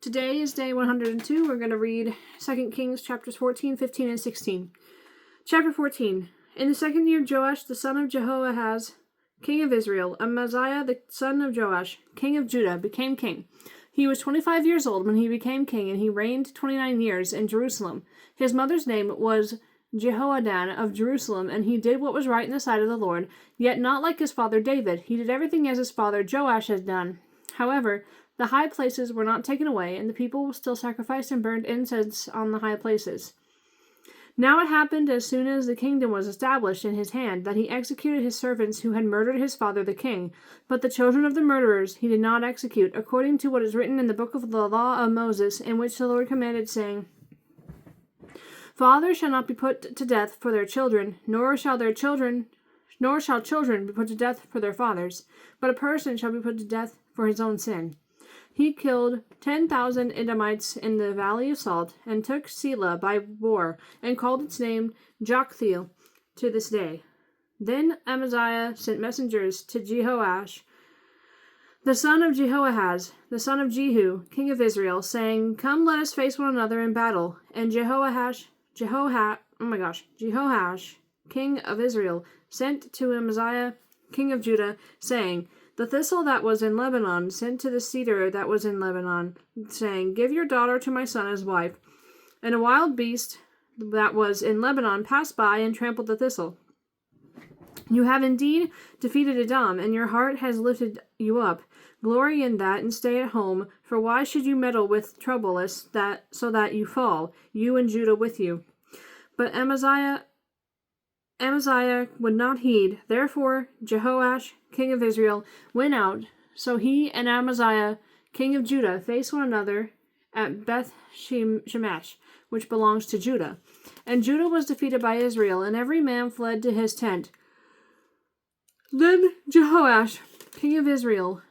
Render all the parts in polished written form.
Today is day 102. We're going to read 2 Kings chapters 14, 15, and 16. Chapter 14. In the second year of Joash, the son of Jehoahaz, king of Israel, Amaziah, the son of Joash, king of Judah, became king. He was 25 years old when he became king, and he reigned 29 years in Jerusalem. His mother's name was Jehoadan of Jerusalem, and he did what was right in the sight of the Lord, yet not like his father David. He did everything as his father Joash had done. However, the high places were not taken away, and the people still sacrificed and burned incense on the high places. Now it happened, as soon as the kingdom was established in his hand, that he executed his servants who had murdered his father the king. But the children of the murderers he did not execute, according to what is written in the book of the law of Moses, in which the Lord commanded, saying, Fathers shall not be put to death for their children, nor shall children be put to death for their fathers, but a person shall be put to death for his own sin. He killed 10,000 Edomites in the valley of Salt, and took Selah by war, and called its name Joktheel to this day. Then Amaziah sent messengers to Jehoash, the son of Jehoahaz, the son of Jehu, king of Israel, saying, Come, let us face one another in battle. And Jehoash, king of Israel, sent to Amaziah, king of Judah, saying, The thistle that was in Lebanon sent to the cedar that was in Lebanon, saying, Give your daughter to my son as wife. And a wild beast that was in Lebanon passed by and trampled the thistle. You have indeed defeated Edom, and your heart has lifted you up. Glory in that, and stay at home, for why should you meddle with trouble so that you fall, you and Judah with you? But Amaziah would not heed. Therefore Jehoash, king of Israel, went out. So he and Amaziah, king of Judah, faced one another at Beth Shemesh, which belongs to Judah. And Judah was defeated by Israel, and every man fled to his tent. Then Jehoash, king of Israel,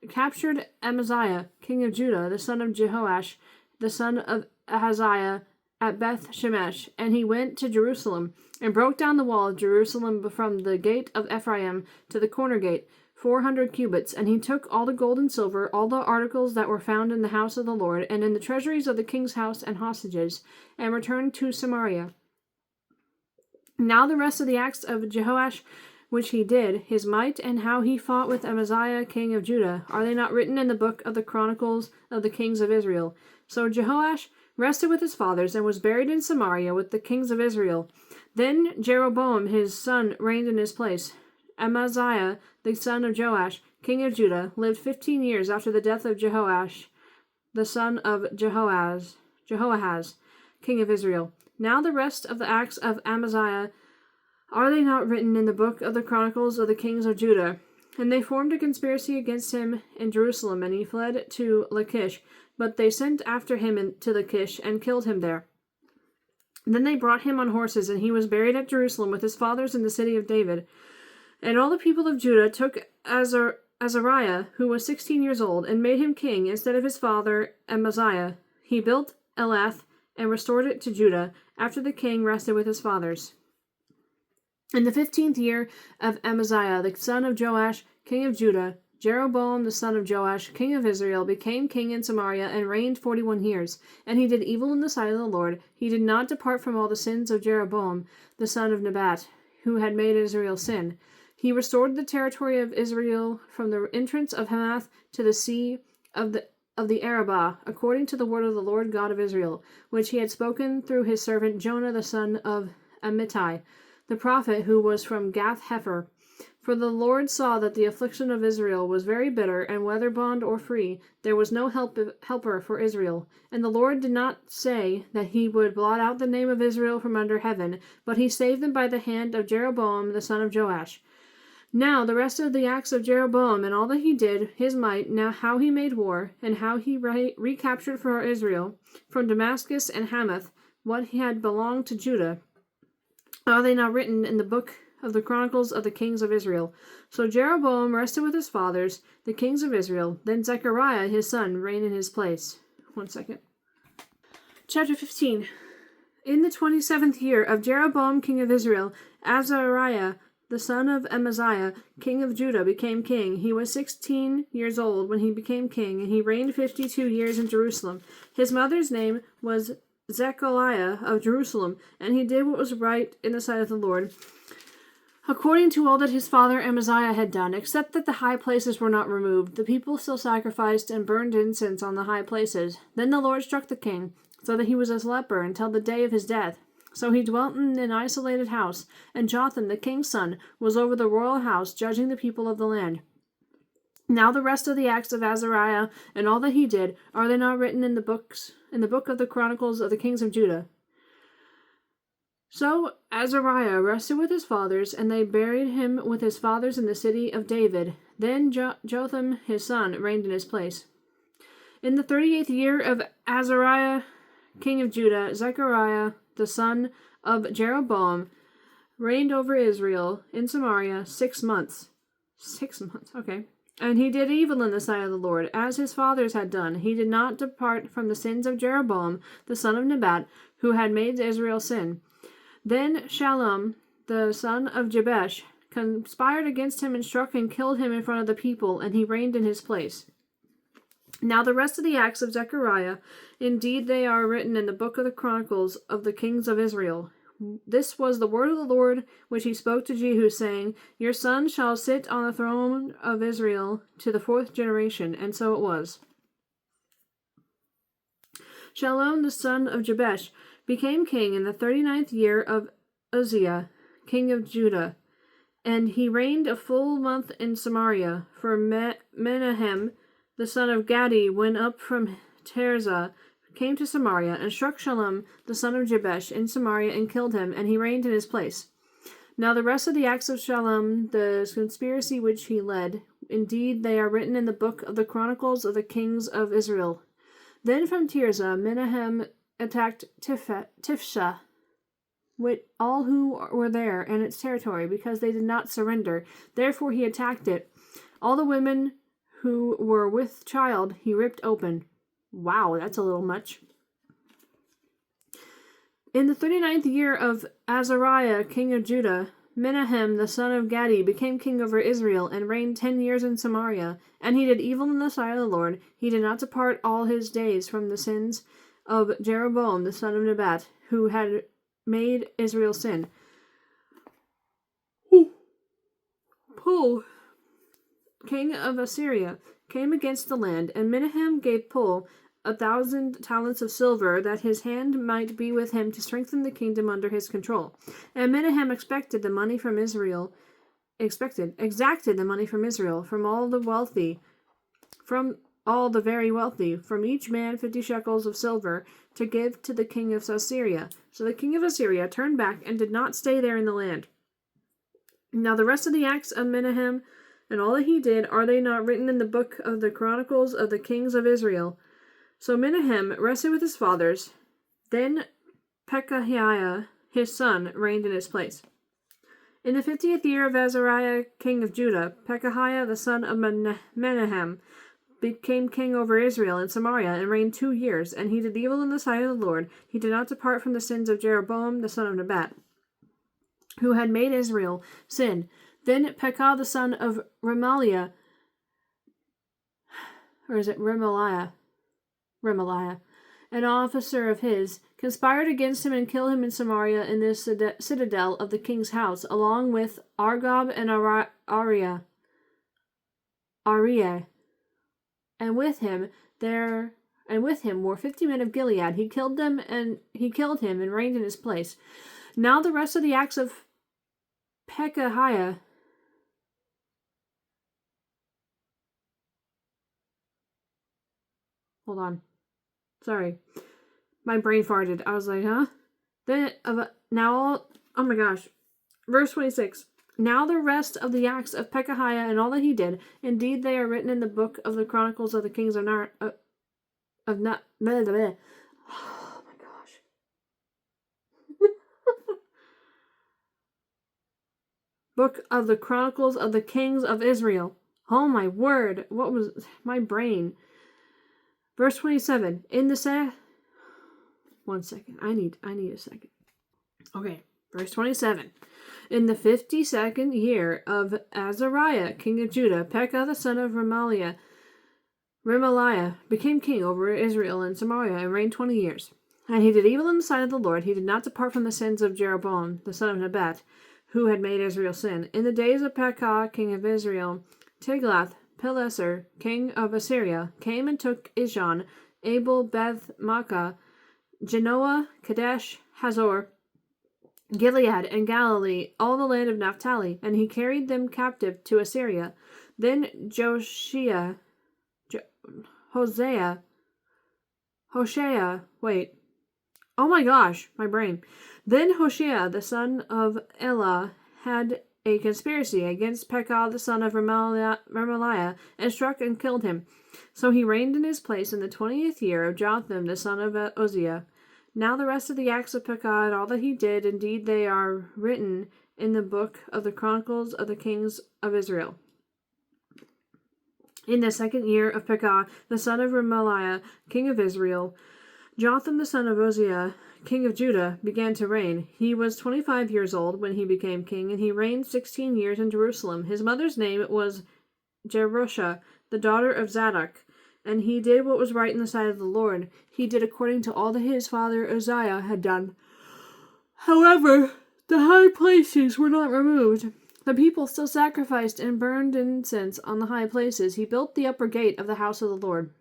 captured Amaziah, king of Judah, the son of Jehoash, the son of Ahaziah, at Beth Shemesh, and he went to Jerusalem, and broke down the wall of Jerusalem from the gate of Ephraim to the corner gate, 400 cubits. And he took all the gold and silver, all the articles that were found in the house of the Lord, and in the treasuries of the king's house, and hostages, and returned to Samaria. Now the rest of the acts of Jehoash, which he did, his might, and how he fought with Amaziah king of Judah, are they not written in the book of the Chronicles of the kings of Israel? So Jehoash rested with his fathers, and was buried in Samaria with the kings of Israel. Then Jeroboam his son reigned in his place. Amaziah, the son of Joash, king of Judah, lived 15 years after the death of Jehoash, the son of Jehoahaz, king of Israel. Now the rest of the acts of Amaziah, are they not written in the book of the Chronicles of the kings of Judah? And they formed a conspiracy against him in Jerusalem, and he fled to Lachish. But they sent after him to Lachish, and killed him there. Then they brought him on horses, and he was buried at Jerusalem with his fathers in the city of David. And all the people of Judah took Azariah, who was 16 years old, and made him king instead of his father Amaziah. He built Elath, and restored it to Judah, after the king rested with his fathers. In the 15th year of Amaziah, the son of Joash, king of Judah, Jeroboam the son of Joash, king of Israel, became king in Samaria, and reigned 41 years. And he did evil in the sight of the Lord. He did not depart from all the sins of Jeroboam the son of Nebat, who had made Israel sin. He restored the territory of Israel from the entrance of Hamath to the sea of the Arabah, according to the word of the Lord God of Israel, which he had spoken through his servant Jonah the son of Amittai, the prophet, who was from Gath-Hepher. For the Lord saw that the affliction of Israel was very bitter, and whether bond or free, there was no helper for Israel. And the Lord did not say that he would blot out the name of Israel from under heaven, but he saved them by the hand of Jeroboam the son of Joash. Now the rest of the acts of Jeroboam, and all that he did, his might, now how he made war, and how he recaptured for Israel, from Damascus and Hamath, what had belonged to Judah, are they not written in the book of the Chronicles of the kings of Israel? So Jeroboam rested with his fathers, the kings of Israel. Then Zechariah his son reigned in his place. Chapter 15. In the 27th year of Jeroboam king of Israel, Azariah the son of Amaziah, king of Judah, became king. He was 16 years old when he became king, and he reigned 52 years in Jerusalem. His mother's name was Zechariah of Jerusalem, and he did what was right in the sight of the Lord, according to all that his father Amaziah had done, except that the high places were not removed. The people still sacrificed and burned incense on the high places. Then the Lord struck the king, so that he was a leper until the day of his death. So he dwelt in an isolated house, and Jotham, the king's son, was over the royal house, judging the people of the land. Now the rest of the acts of Azariah and all that he did, are they not written in the book of the Chronicles of the kings of Judah? So Azariah rested with his fathers, and they buried him with his fathers in the city of David. Then Jotham his son reigned in his place. In the 38th year of Azariah, king of Judah, Zechariah the son of Jeroboam reigned over Israel in Samaria 6 months. 6 months, okay. And he did evil in the sight of the Lord, as his fathers had done. He did not depart from the sins of Jeroboam, the son of Nebat, who had made Israel sin. Then Shallum, the son of Jabesh, conspired against him and struck and killed him in front of the people, and he reigned in his place. Now the rest of the acts of Zechariah, indeed they are written in the book of the Chronicles of the kings of Israel. This was the word of the Lord which he spoke to Jehu, saying, Your son shall sit on the throne of Israel to the 4th generation. And so it was. Shallum, the son of Jabesh, became king in the 39th year of Uzziah, king of Judah, and he reigned a full month in Samaria. For Menahem, the son of Gadi, went up from Tirzah, came to Samaria, and struck Shallum, the son of Jabesh, in Samaria, and killed him, and he reigned in his place. Now the rest of the acts of Shallum, the conspiracy which he led, indeed they are written in the book of the Chronicles of the kings of Israel. Then from Tirzah, Menahem attacked Tifsha, with all who were there and its territory, because they did not surrender. Therefore he attacked it. All the women who were with child he ripped open. Wow, that's a little much. In the 39th year of Azariah, king of Judah, Menahem, the son of Gadi, became king over Israel, and reigned 10 years in Samaria. And he did evil in the sight of the Lord. He did not depart all his days from the sins of Jeroboam, the son of Nebat, who had made Israel sin. Pul, king of Assyria, came against the land, and Menahem gave Pul 1,000 talents of silver, that his hand might be with him to strengthen the kingdom under his control. And Menahem exacted the money from Israel, from all the wealthy, from all the very wealthy, from each man 50 shekels of silver, to give to the king of Assyria. So the king of Assyria turned back and did not stay there in the land. Now the rest of the acts of Menahem and all that he did, are they not written in the book of the Chronicles of the kings of Israel? So Menahem rested with his fathers. Then Pekahiah, his son, reigned in his place. In the 50th year of Azariah, king of Judah, Pekahiah, the son of Menahem, became king over Israel in Samaria, and reigned 2 years. And he did evil in the sight of the Lord. He did not depart from the sins of Jeroboam, the son of Nebat, who had made Israel sin. Then Pekah, the son of Remaliah, or is it Remaliah, an officer of his, conspired against him and killed him in Samaria in the citadel of the king's house, along with Argob and Arieh. And with him were 50 men of Gilead. He killed him and reigned in his place. Now the rest of the acts of Pekahiah, hold on. Sorry. My brain farted. I was like, huh? Then, oh my gosh. Verse 26. Now the rest of the acts of Pekahiah and all that he did, indeed they are written in the book of the Chronicles of the kings of Oh my gosh. Book of the Chronicles of the kings of Israel. Oh my word. What was my brain? Verse 27. One second. I need a second. Okay. Verse 27. In the 52nd year of Azariah, king of Judah, Pekah the son of Remaliah became king over Israel and Samaria and reigned 20 years. And he did evil in the sight of the Lord. He did not depart from the sins of Jeroboam, the son of Nebat, who had made Israel sin. In the days of Pekah, king of Israel, Tiglath-Pileser, king of Assyria, came and took Ijon, Abel, Beth-Maachah, Genoa, Kadesh, Hazor, Gilead, and Galilee, all the land of Naphtali, and he carried them captive to Assyria. Then Hoshea, Then Hoshea, the son of Elah, had a conspiracy against Pekah, the son of Remaliah, and struck and killed him. So he reigned in his place in the 20th year of Jotham, the son of Uzziah. Now the rest of the acts of Pekah and all that he did, indeed they are written in the book of the Chronicles of the Kings of Israel. In the 2nd year of Pekah, the son of Remaliah, king of Israel, Jotham the son of Uzziah, king of Judah, began to reign. He was 25 years old when he became king, and he reigned 16 years in Jerusalem. His mother's name was Jerusha, the daughter of Zadok. And he did what was right in the sight of the Lord. He did according to all that his father Uzziah had done. However, the high places were not removed. The people still sacrificed and burned incense on the high places. He built the upper gate of the house of the Lord.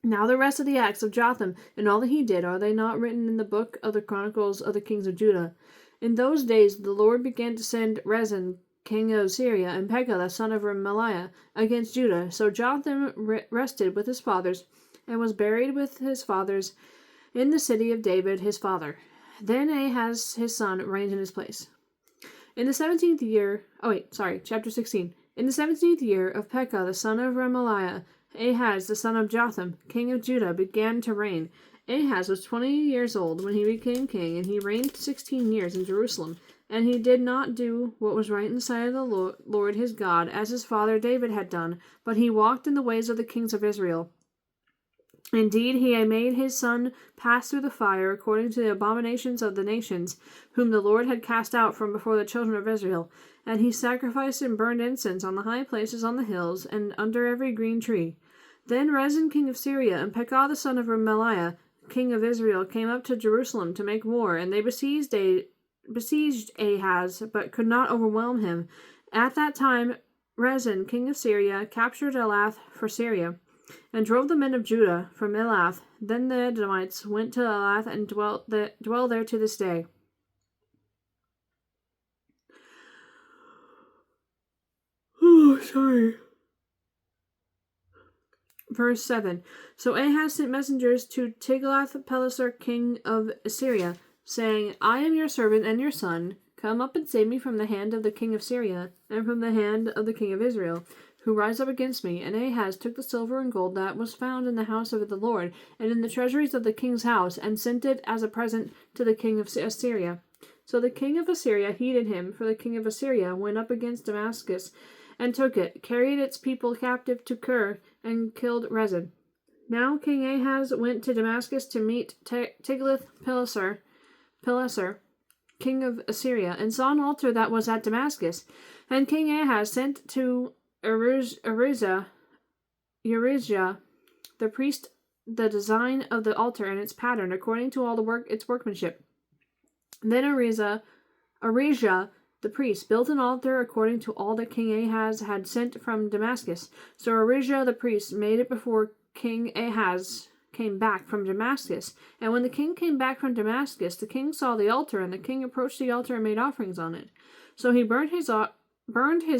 Now the rest of the acts of Jotham and all that he did, are they not written in the book of the Chronicles of the Kings of Judah? In those days the Lord began to send Rezin, king of Syria, and Pekah, the son of Remaliah, against Judah. So Jotham rested with his fathers, and was buried with his fathers in the city of David his father. Then Ahaz his son reigned in his place. In the 17th year, chapter 16. In the 17th year of Pekah, the son of Remaliah, Ahaz, the son of Jotham, king of Judah, began to reign. Ahaz was 20 years old when he became king, and he reigned 16 years in Jerusalem. And he did not do what was right in the sight of the Lord his God, as his father David had done, but he walked in the ways of the kings of Israel. Indeed, he had made his son pass through the fire, according to the abominations of the nations, whom the Lord had cast out from before the children of Israel. And he sacrificed and burned incense on the high places on the hills, and under every green tree. Then Rezin king of Syria, and Pekah the son of Remaliah, king of Israel, came up to Jerusalem to make war, and they besieged Ahaz, but could not overwhelm him. At that time Rezin king of Syria captured Elath for Syria, and drove the men of Judah from Elath. Then the Edomites went to Elath and dwell there to this day. Verse 7. So Ahaz sent messengers to Tiglath-Pileser king of Assyria, saying, I am your servant and your son. Come up and save me from the hand of the king of Syria, and from the hand of the king of Israel, who rise up against me. And Ahaz took the silver and gold that was found in the house of the Lord, and in the treasuries of the king's house, and sent it as a present to the king of Assyria. So the king of Assyria heeded him, for the king of Assyria went up against Damascus, and took it, carried its people captive to Kir, and killed Rezin. Now King Ahaz went to Damascus to meet Tiglath-Pileser, king of Assyria, and saw an altar that was at Damascus. And King Ahaz sent to Urijah, the priest, the design of the altar and its pattern, according to all its workmanship. Then Urijah, the priest, built an altar according to all that King Ahaz had sent from Damascus. So Urijah the priest made it before King Ahaz came back from Damascus. And when the king came back from Damascus, the king saw the altar, and the king approached the altar and made offerings on it. So he burned his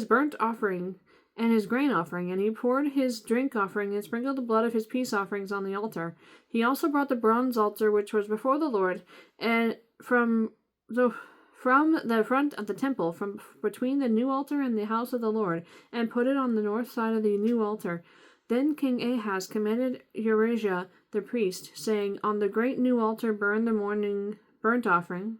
burnt offering and his grain offering, and he poured his drink offering and sprinkled the blood of his peace offerings on the altar. He also brought the bronze altar which was before the Lord, and from the front of the temple, from between the new altar and the house of the Lord, and put it on the north side of the new altar. Then King Ahaz commanded Urijah the priest, saying, On the great new altar burn the morning burnt offering,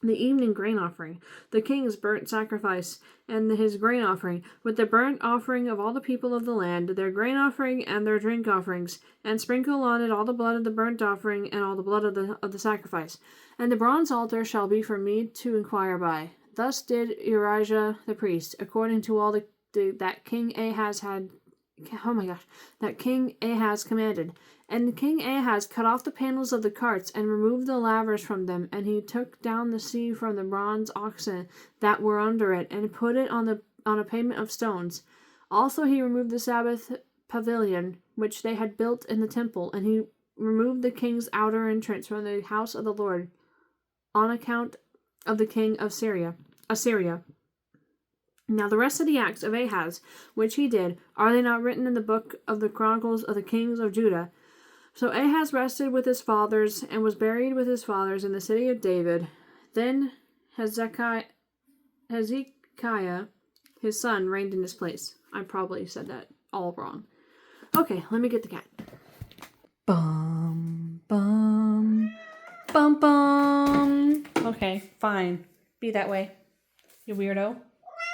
the evening grain offering, the king's burnt sacrifice, and his grain offering, with the burnt offering of all the people of the land, their grain offering and their drink offerings, and sprinkle on it all the blood of the burnt offering and all the blood of the sacrifice. And the bronze altar shall be for me to inquire by. Thus did Urijah the priest, according to all that King Ahaz had. Oh my gosh, that King Ahaz commanded. And King Ahaz cut off the panels of the carts and removed the lavers from them, and he took down the sea from the bronze oxen that were under it, and put it on a pavement of stones. Also he removed the Sabbath pavilion which they had built in the temple, and he removed the king's outer entrance from the house of the Lord, on account of the king of Assyria. Now the rest of the acts of Ahaz, which he did, are they not written in the book of the Chronicles of the kings of Judah? So Ahaz rested with his fathers, and was buried with his fathers in the city of David. Then Hezekiah, his son, reigned in his place. I probably said that all wrong. Okay, let me get the cat. Bum, bum, bum, bum. Okay, fine. Be that way, you weirdo.